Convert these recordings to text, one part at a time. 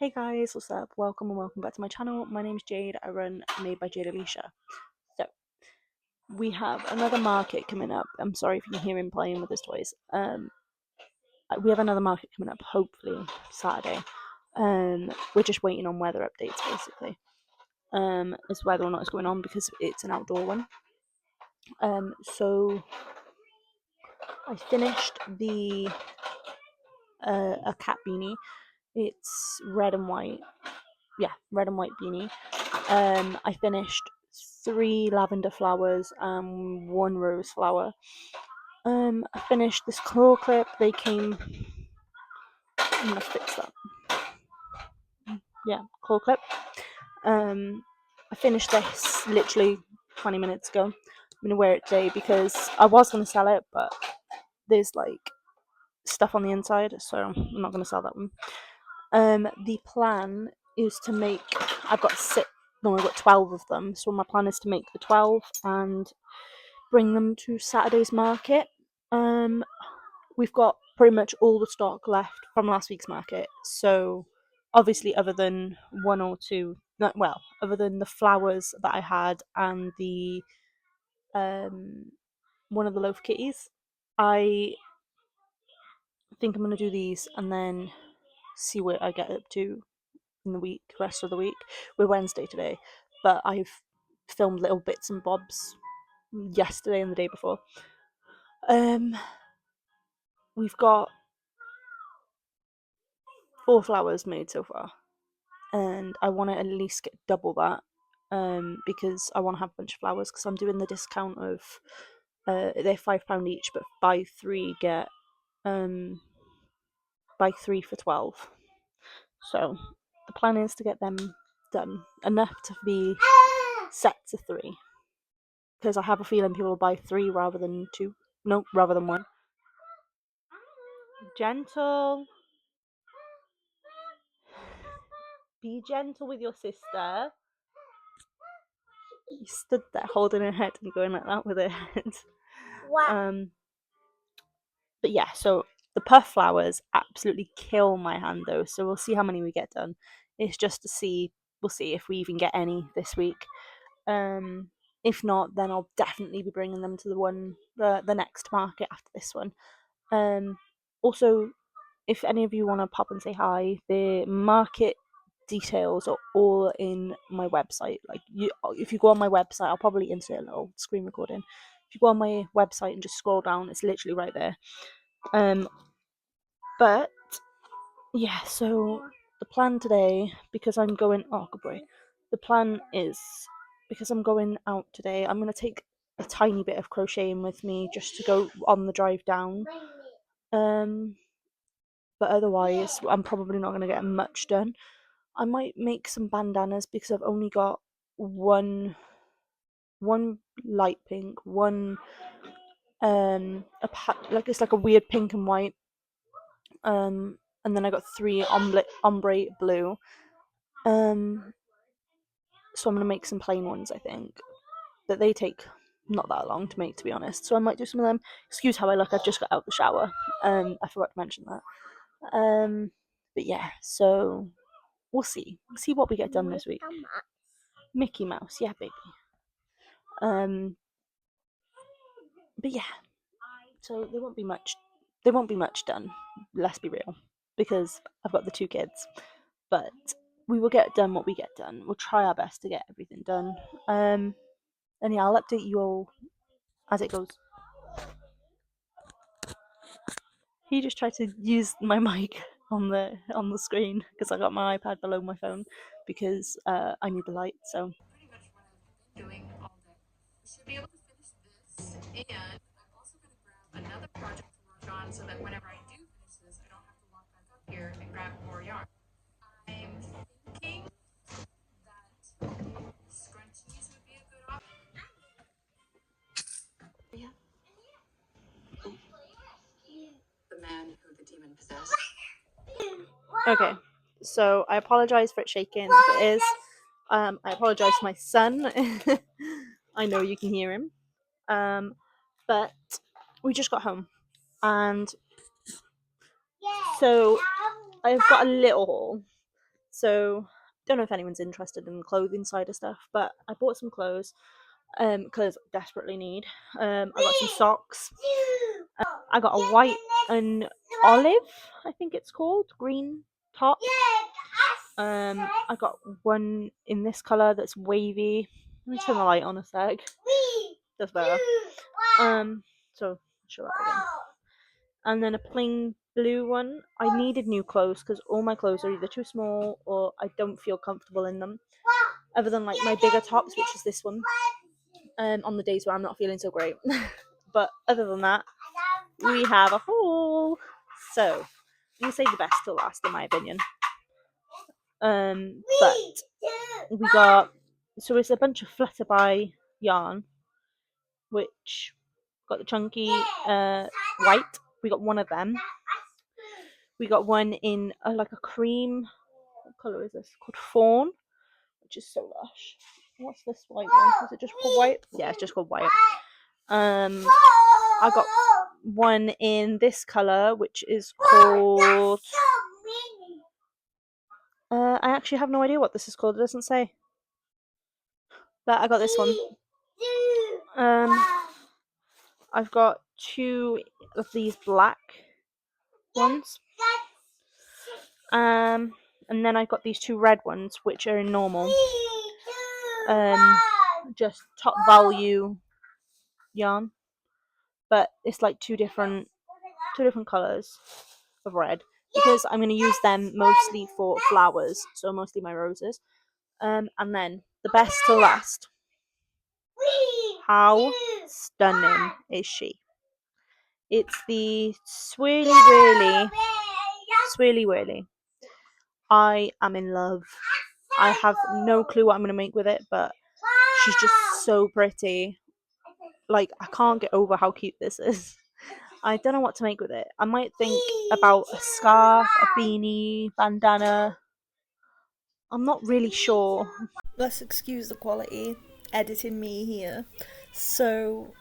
Hey guys, what's up? Welcome and welcome back to my channel. My name's Jade. I run Made by Jade Aleysha. So, we have another market coming up. I'm sorry if you can hear him playing with his toys. We have another market coming up, hopefully Saturday. We're just waiting on weather updates basically. As whether or not it's going on because it's an outdoor one. So I finished a cat beanie. It's red and white. Yeah, red and white beanie. I finished 3 lavender flowers and 1 rose flower. I finished this claw clip. They came. I'm gonna fix that. Yeah, claw clip. I finished this literally 20 minutes ago. I'm gonna wear it today because I was gonna sell it, but there's like stuff on the inside, so I'm not gonna sell that one. The plan is to make. I've got 6. No, I've got 12 of them. So my plan is to make the 12 and bring them to Saturday's market. We've got pretty much all the stock left from last week's market. So obviously, other than 1 or 2, other than the flowers that I had and the one of the loaf kitties, I think I'm gonna do these and then see where I get up to in the week, rest of the week. We're Wednesday today, but I've filmed little bits and bobs yesterday and the day before. We've got 4 flowers made so far, and I want to at least get double that, because I want to have a bunch of flowers because I'm doing the discount of they're £5 each, but buy 3 get buy 3 for 12. So the plan is to get them done enough to be sets of 3, because I have a feeling people will buy 3 rather than 2. No, rather than 1. Gentle. Be gentle with your sister. You stood there holding her head and going like that with her head. Wow. But yeah, so the puff flowers absolutely kill my hand though, so we'll see how many we get done. It's just to see. We'll see if we even get any this week. If not, then I'll definitely be bringing them to the next market after this one. Also, if any of you want to pop and say hi, the market details are all in my website. If you go on my website, I'll probably insert a little screen recording. If you go on my website and just scroll down, it's literally right there. But yeah, so the plan today, because I'm going. Oh, good boy. The plan is, because I'm going out today, I'm gonna take a tiny bit of crocheting with me just to go on the drive down. But otherwise, I'm probably not gonna get much done. I might make some bandanas because I've only got one light pink, one like it's like a weird pink and white, and then I got 3 ombre blue. So I'm gonna make some plain ones. I think that they take not that long to make, to be honest. So I might do some of them. Excuse how I look. I've just got out the shower. I forgot to mention that. But yeah, so we'll see. See what we get done this week. Mickey Mouse, yeah, baby. But yeah, so there won't be much. There won't be much done. Let's be real, because I've got the 2 kids. But we will get done what we get done. We'll try our best to get everything done. And yeah, I'll update you all as it goes. He just tried to use my mic on the screen because I got my iPad below my phone because I need the light. So pretty much what I've been doing all day. I should be able to finish this, and I'm also going to grab another project to work on so that whenever I do finish this, I don't have to walk back up here and grab more yarn. I'm thinking that scrunchies would be a good option. Yeah. The man who the demon possessed. Okay, so I apologize for it shaking if it is. I apologize to my son. I know you can hear him. But we just got home, and so I've got a little haul. So don't know if anyone's interested in the clothing side of stuff, but I bought some clothes because I desperately need. I got some socks. I got a white and olive, I think it's called, green top. I got one in this colour that's wavy. Let me turn the light on a sec. That's better. So I'll show that again. And then a plain blue one. I needed new clothes because all my clothes are either too small or I don't feel comfortable in them. Other than like my bigger tops, which is this one. On the days where I'm not feeling so great. But other than that, we have a haul. So I'm gonna save the best till last, in my opinion. But we got, so it's a bunch of Flutterby yarn, which got the chunky white. We got one of them. We got one in like a cream. What colour is this? Called fawn, which is so lush. What's this white one? Is it just called white? Yeah, it's just called white. I got one in this colour, which is called. I actually have no idea what this is called. It doesn't say. But I got this one. I've got two of these black ones. And then I got these two red ones, which are in normal. Just top value yarn, but it's like two different colours of red because I'm going to use them mostly for flowers, so mostly my roses. And then the best to last. How stunning is she? It's the Swirly Whirly. I am in love. I have no clue what I'm going to make with it, but she's just so pretty. Like, I can't get over how cute this is. I don't know what to make with it. I might think about a scarf, a beanie, bandana. I'm not really sure. Let's excuse the quality. Editing me here. So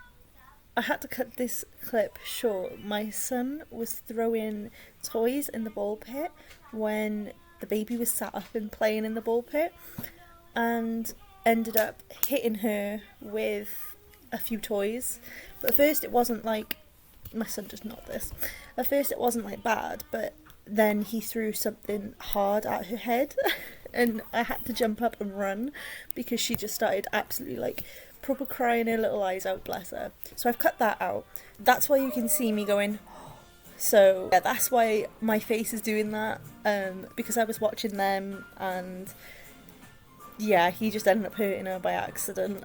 I had to cut this clip short. My son was throwing toys in the ball pit when the baby was sat up and playing in the ball pit, and ended up hitting her with a few toys. But at first it wasn't like, my son does not this. At first it wasn't like bad, but then he threw something hard at her head and I had to jump up and run because she just started absolutely like proper crying her little eyes out, bless her. So I've cut that out. That's why you can see me going. So yeah, that's why my face is doing that, because I was watching them and yeah, he just ended up hurting her by accident.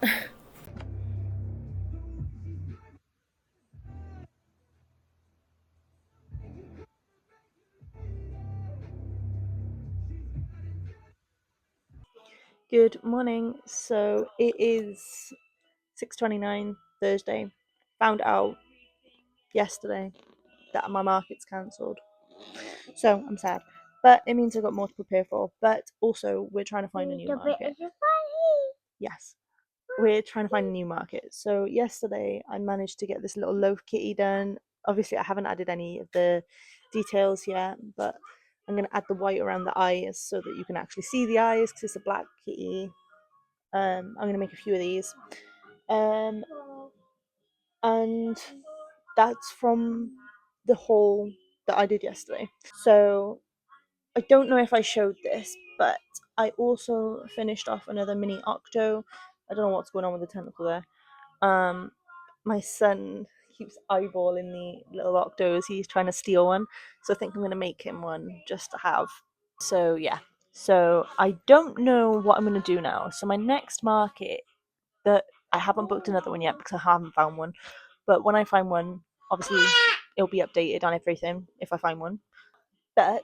Good morning. So it is 6:29 Thursday. Found out yesterday that my market's cancelled. So I'm sad. But it means I've got more to prepare for. But also we're trying to find a new market. Yes. We're trying to find a new market. So yesterday I managed to get this little loaf kitty done. Obviously I haven't added any of the details yet, but I'm going to add the white around the eyes so that you can actually see the eyes because it's a black kitty. I'm going to make a few of these. And that's from the haul that I did yesterday. So I don't know if I showed this, but I also finished off another mini octo. I don't know what's going on with the tentacle there. My son keeps eyeballing the little octos. He's trying to steal one, so I think I'm gonna make him one just to have. So yeah. So I don't know what I'm gonna do now. So my next market, that I haven't booked another one yet because I haven't found one. But when I find one, obviously it'll be updated on everything if I find one. But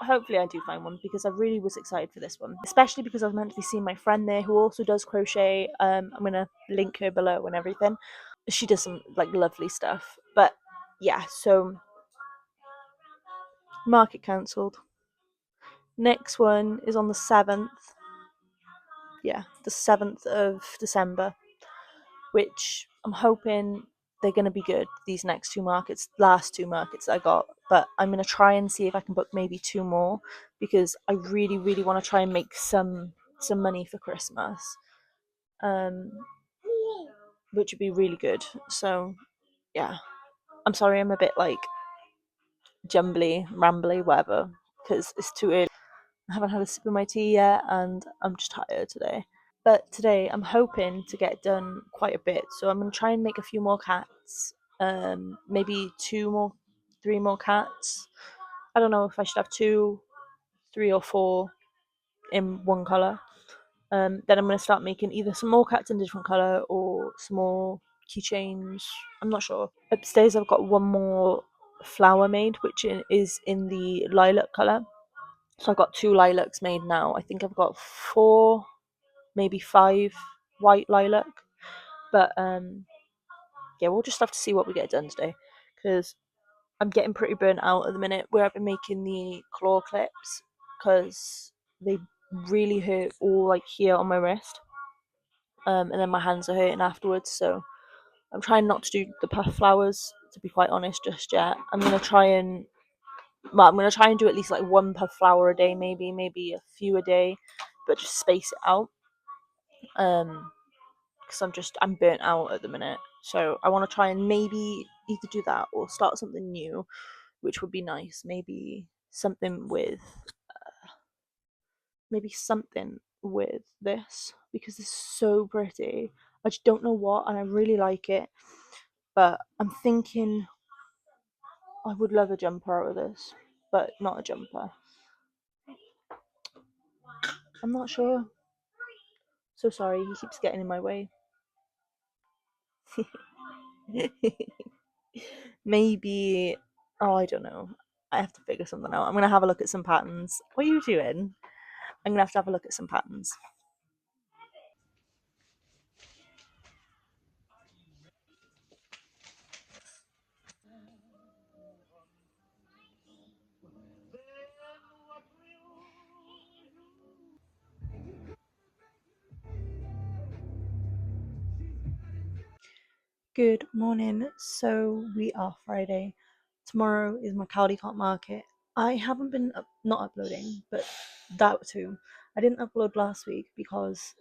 hopefully I do find one because I really was excited for this one, especially because I was meant to be seeing my friend there who also does crochet. I'm gonna link her below and everything. She does some like lovely stuff. But yeah, so market cancelled. Next one is on the 7th. Yeah, the 7th of December, which I'm hoping they're going to be good, these last two markets I got. But I'm going to try and see if I can book maybe 2 more, because I really, really want to try and make some money for Christmas, which would be really good. So yeah, I'm sorry I'm a bit like jumbly, rambly, whatever, because it's too early. I haven't had a sip of my tea yet, and I'm just tired today. But today I'm hoping to get done quite a bit, so I'm gonna try and make a few more cats. Maybe 3 more cats. I don't know if I should have 2, 3, or 4 in one color. Then I'm gonna start making either some more cats in different color or some more keychains. I'm not sure. Upstairs I've got one more flower made, which is in the lilac color. So I've got 2 lilacs made now. I think I've got 4, maybe 5 white lilac. But yeah, we'll just have to see what we get done today, because I'm getting pretty burnt out at the minute where I've been making the claw clips, because they really hurt all like here on my wrist, and then my hands are hurting afterwards. So I'm trying not to do the puff flowers, to be quite honest, just yet. I'm gonna try and do at least like 1 puff flower a day, maybe a few a day, but just space it out. Because I'm burnt out at the minute. So I want to try and maybe either do that or start something new, which would be nice. Maybe something with this, because it's so pretty. I just don't know what, and I really like it. But I'm thinking I would love a jumper out of this, but not a jumper. I'm not sure. So sorry, he keeps getting in my way. Maybe, oh, I don't know. I have to figure something out. I'm gonna have a look at some patterns. What are you doing? I'm gonna have to have a look at some patterns. Good morning. So we are Friday. Tomorrow is my Caldecott market. I haven't been not uploading, but that too. I didn't upload last week because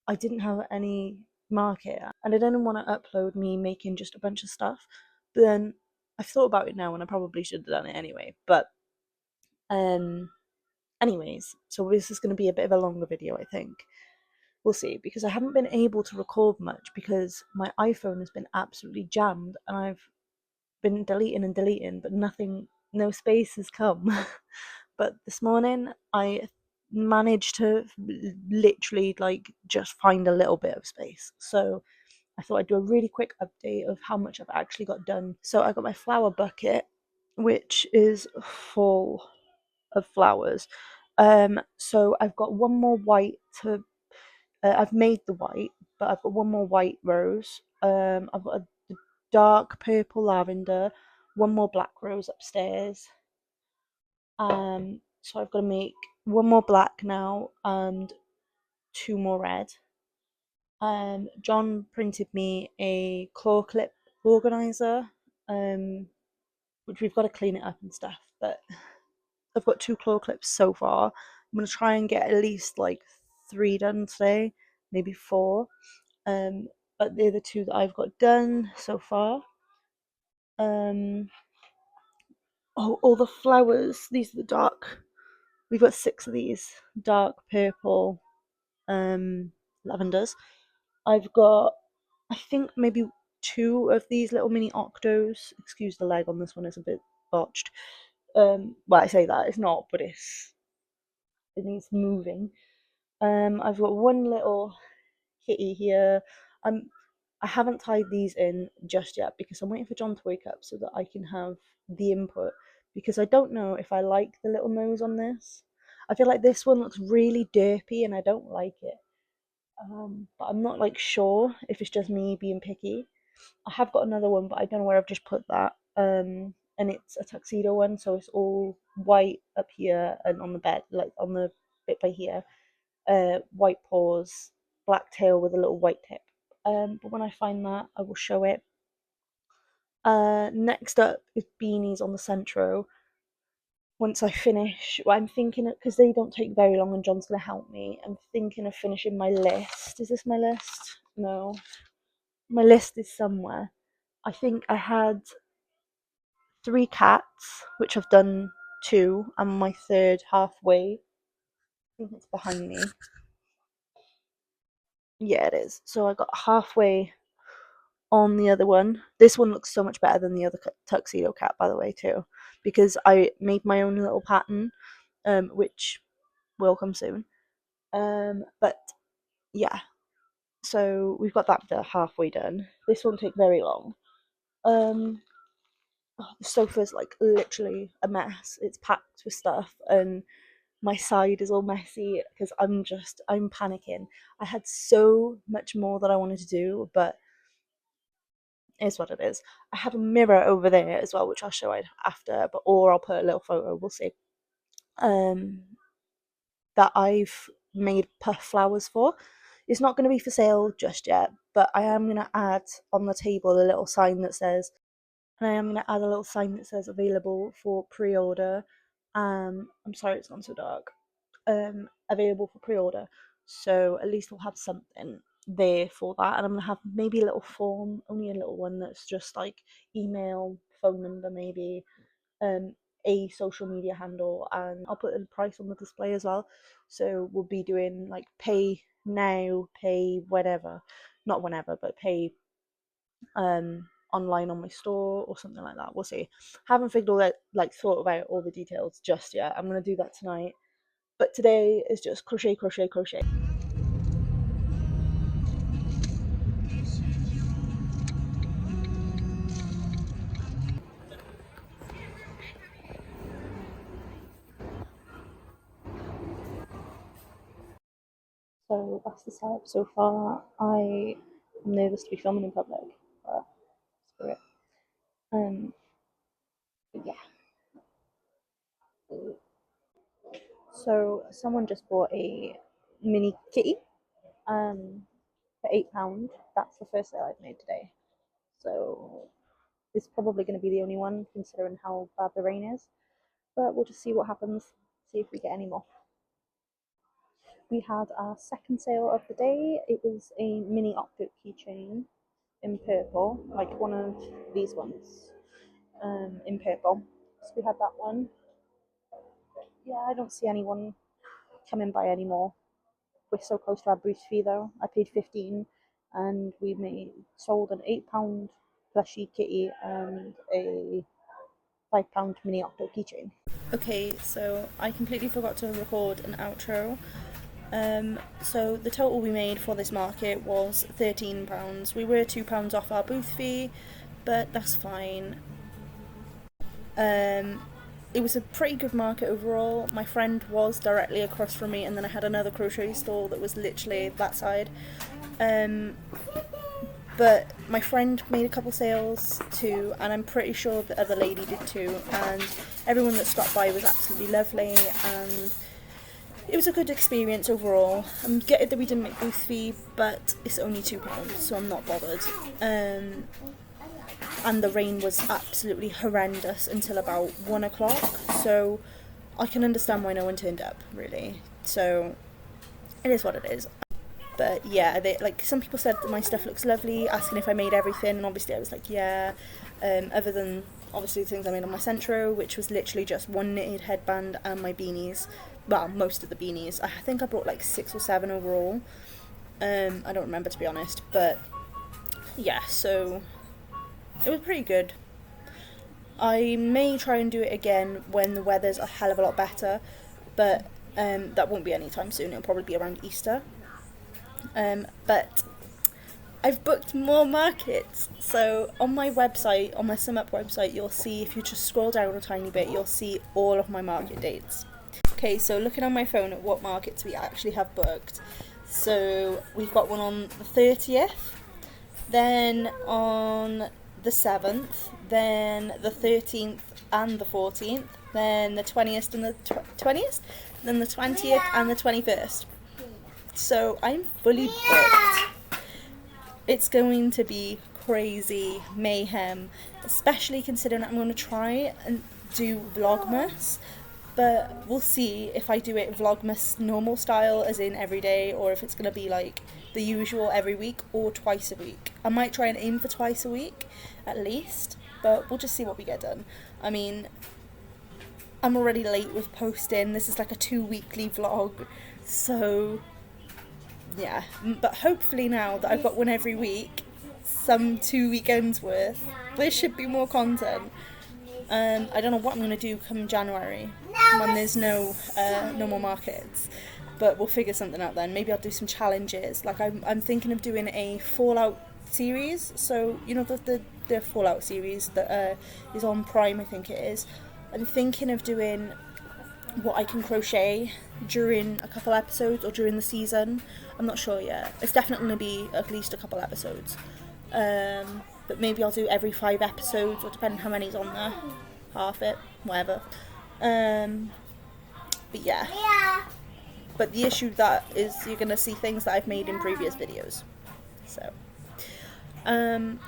I didn't have any market, and I didn't want to upload me making just a bunch of stuff. But then I've thought about it now, and I probably should have done it anyway. But anyways, so this is going to be a bit of a longer video, I think. We'll see, because I haven't been able to record much because my iPhone has been absolutely jammed, and I've been deleting and deleting, but no space has come. But this morning I managed to literally like just find a little bit of space. So I thought I'd do a really quick update of how much I've actually got done. So I got my flower bucket, which is full of flowers. So I've got one more white to. I've made the white, but I've got one more white rose. I've got a dark purple lavender, one more black rose upstairs. So I've got to make one more black now and 2 more red. John printed me a claw clip organizer, which we've got to clean it up and stuff. But I've got 2 claw clips so far. I'm gonna try and get at least like 3 done today, maybe 4. But they're the 2 that I've got done so far. All the flowers. These are the dark. We've got 6 of these dark purple lavenders. I've got, I think, maybe 2 of these little mini octos. Excuse the leg on this one; it's a bit botched. Well, I say that it's not, but it needs moving. I've got one little kitty here. I haven't tied these in just yet because I'm waiting for John to wake up so that I can have the input, because I don't know if I like the little nose on this. I feel like this one looks really derpy and I don't like it. But I'm not like sure if it's just me being picky. I have got another one, but I don't know where I've just put that. And it's a tuxedo one, so it's all white up here and on the bed, like on the bit by here. White paws, black tail with a little white tip. But when I find that, I will show it. Next up is beanies on the centro. Once I finish, well, I'm thinking, because they don't take very long and John's going to help me, I'm thinking of finishing my list. Is this my list? No. My list is somewhere. I think I had 3 cats, which I've done 2, and my third halfway. I think it's behind me. Yeah, it is. So I got halfway on the other one. This one looks so much better than the other tuxedo cat, by the way, too, because I made my own little pattern, which will come soon. But yeah, so we've got that halfway done. This won't take very long. The sofa's like literally a mess. It's packed with stuff, and my side is all messy because I'm panicking. I had so much more that I wanted to do, but is what it is. I have a mirror over there as well, which I'll show after, or I'll put a little photo. We'll see. That I've made puff flowers for. It's not going to be for sale just yet, but I am going to add on the table a little sign that says, and I am going to add a little sign that says available for pre-order. I'm sorry it's gone so dark. Available for pre-order. So at least we'll have something there for that. And I'm going to have maybe a little form, only a little one that's just like email, phone number maybe, a social media handle, and I'll put a price on the display as well. So we'll be doing like pay now, pay whenever, not whenever, but pay online on my store or something like that. We'll see. Haven't figured all that, like thought out all the details just yet. I'm gonna do that tonight. But today is just crochet, crochet, crochet. So that's the setup so far. I am nervous to be filming in public, but screw it. But yeah. So someone just bought a mini kitty for £8. That's the first sale I've made today. So it's probably going to be the only one considering how bad the rain is. But we'll just see what happens, see if we get any more. We had our second sale of the day. It was a mini octopus keychain in purple, like one of these ones in purple. So we had that one. Yeah, I don't see anyone coming by anymore. We're so close to our booth fee though. I paid 15 and we sold an £8 plushy kitty and a £5 mini octo keychain. Okay, so I completely forgot to record an outro. So the total we made for this market was £13. We were £2 off our booth fee, but that's fine. It was a pretty good market overall. My friend was directly across from me, and then I had another crochet stall that was literally that side. But my friend made a couple sales too, and I'm pretty sure the other lady did too, and everyone that stopped by was absolutely lovely, and it was a good experience overall. I'm gutted that we didn't make booth fee, but it's only £2, so I'm not bothered. And the rain was absolutely horrendous until about 1 o'clock, so I can understand why no one turned up, really. So it is what it is. But yeah, some people said that my stuff looks lovely, asking if I made everything, and obviously I was like, yeah. Other than obviously the things I made on my centro, which was literally just one knitted headband and my beanies. Well, most of the beanies. I think I brought like 6 or 7 overall. I don't remember, to be honest, but yeah, so it was pretty good. I may try and do it again when the weather's a hell of a lot better, but that won't be anytime soon. It'll probably be around Easter. But I've booked more markets. So on my website, on my SumUp website, you'll see, if you just scroll down a tiny bit, you'll see all of my market dates. Okay, so looking on my phone at what markets we actually have booked. So we've got one on the 30th, then on the 7th, then the 13th and the 14th, then the 20th and the 20th, then the 20th and the 21st. So I'm fully booked. It's going to be crazy mayhem, especially considering I'm going to try and do Vlogmas, but we'll see if I do it Vlogmas normal style, as in every day, or if it's going to be like the usual every week or twice a week. I might try and aim for twice a week at least, but we'll just see what we get done. I mean, I'm already late with posting. This is like a 2-weekly vlog, so yeah, but hopefully now that I've got one every week, some 2 weekends worth, there should be more content. I don't know what I'm going to do come January when there's no more markets, but we'll figure something out then. Maybe I'll do some challenges. Like I'm thinking of doing a Fallout series, so you know the Fallout series that is on Prime, I think it is. I'm thinking of doing what I can crochet during a couple episodes or during the season. I'm not sure yet. It's definitely going to be at least a couple episodes. But maybe I'll do every 5 episodes, or depending how many's on there. Half it, whatever. But yeah. But the issue that is you're going to see things that I've made in previous videos. So,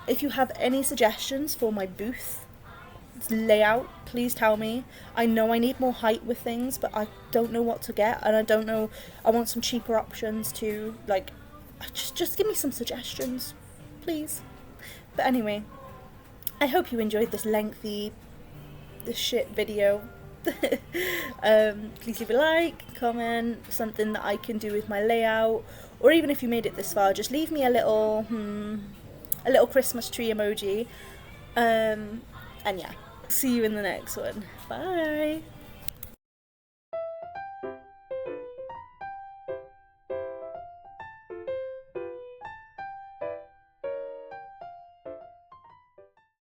if you have any suggestions for my booth layout, please tell me. I know I need more height with things, but I don't know what to get, and I don't know, I want some cheaper options too. Like, just give me some suggestions, please. But anyway, I hope you enjoyed this lengthy, this shit video. Please leave a like, comment, something that I can do with my layout, or even if you made it this far, just leave me a little Christmas tree emoji. And yeah, see you in the next one. Bye.